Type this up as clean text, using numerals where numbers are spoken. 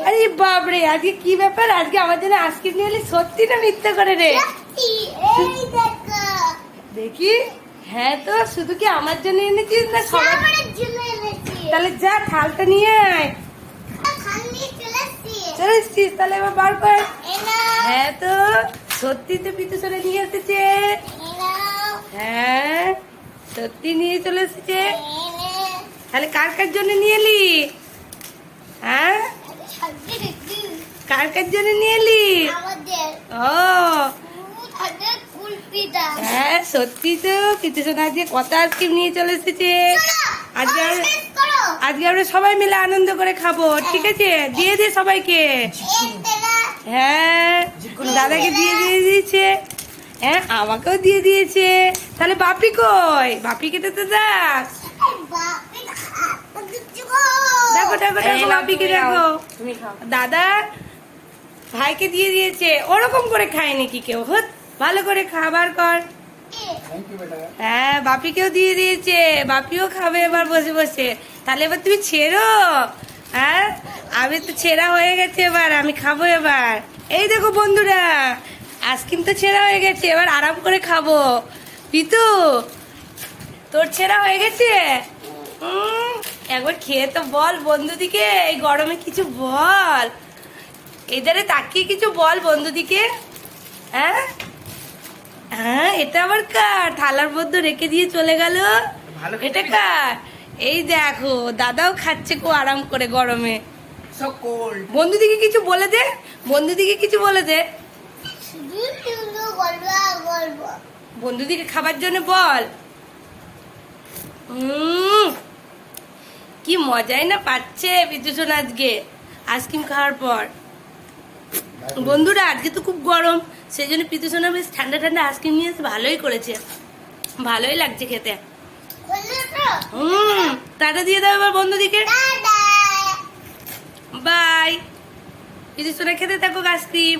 আরে বাপরে, আজকে কি ব্যাপার? আজকে আমার জন্য আইসক্রিম নিয়ে এলি? সত্যি না মিথ্যা করে রে? দেখি। হ্যাঁ তো, শুধু কি আমার জন্য এনেছিস না সবার জন্য? তাহলে যা, থালটা নিয়ে আয়। চলে এসছিস? তাহলে এবার বার কর। হ্যাঁ তো, সত্যি তো পিতুসরে নিয়ে এসেছে। হ্যাঁ, সত্যি নিয়ে চলে এসেছে। তাহলে কার কার জন্য নিয়ে এলি? হ্যাঁ, কার কার জন্য নিয়ে এলি? ও হ্যাঁ, সত্যি তো পিতুসোনা আজকে কত আইসক্রিম নিয়ে চলে এসেছে। আজকে আমরা সবাই মিলে আনন্দ করে খাবো, ঠিক আছে? দিয়ে দে সবাইকে। হ্যাঁ, দাদাকে দিয়ে দিয়েছে। হ্যাঁ, আমাকেও দিয়ে দিয়েছে। তাহলে বাপি কই? বাপিকে তো দেখ। দেখো দেখো দেখো, বাপিকে দেখো। দাদা ভাইকে দিয়ে দিয়েছে। ওরকম করে খায় নাকি কেউ? হত, ভালো করে খাবার কর। হ্যাঁ, বাপিকেও দিয়ে দিয়েছে। বাপিও খাবে এবার বসে বসে। তাহলে এবার তুমি ছেড়ো। হ্যাঁ, আমি তো ছেঁড়া হয়ে গেছে, এবার আমি খাবো এবার। এই দেখো বন্ধুরা, আইসক্রিম তো ছেঁড়া হয়ে গেছে, এবার আরাম করে খাবো। পিতু, তোর ছেঁড়া হয়ে গেছে? একবার খেয়ে তো বল বন্ধুদিকে, এই গরমে কিছু বল। এধারে তাকিয়ে কিছু বল বন্ধুদিকে। হ্যাঁ হ্যাঁ, এটা আবার কার? থালার মধ্যে রেখে দিয়ে চলে গেল। এটা কার? এই দেখো, দাদাও খাচ্ছে খুব আরাম করে গরমে। বন্ধুদিকে কিছু বলে দে, বন্ধুদিকে কিছু বলে দে। বন্ধুদিকে খাবার জন্য বল। কি মজাই না পাচ্ছে বিদ্যুৎ আজকে আইসক্রিম খাওয়ার পর। বন্ধুরা, আজকে তো খুব গরম, সেই জন্য পিতুসোনা বেশ ঠান্ডা ঠান্ডা আইসক্রিম নিয়ে এসে ভালোই করেছে। ভালোই লাগছে খেতে। টাটা দিয়ে দাও এবার বন্ধুদিকে। বাই। পিতুসোনা খেতে থাকো আইসক্রিম।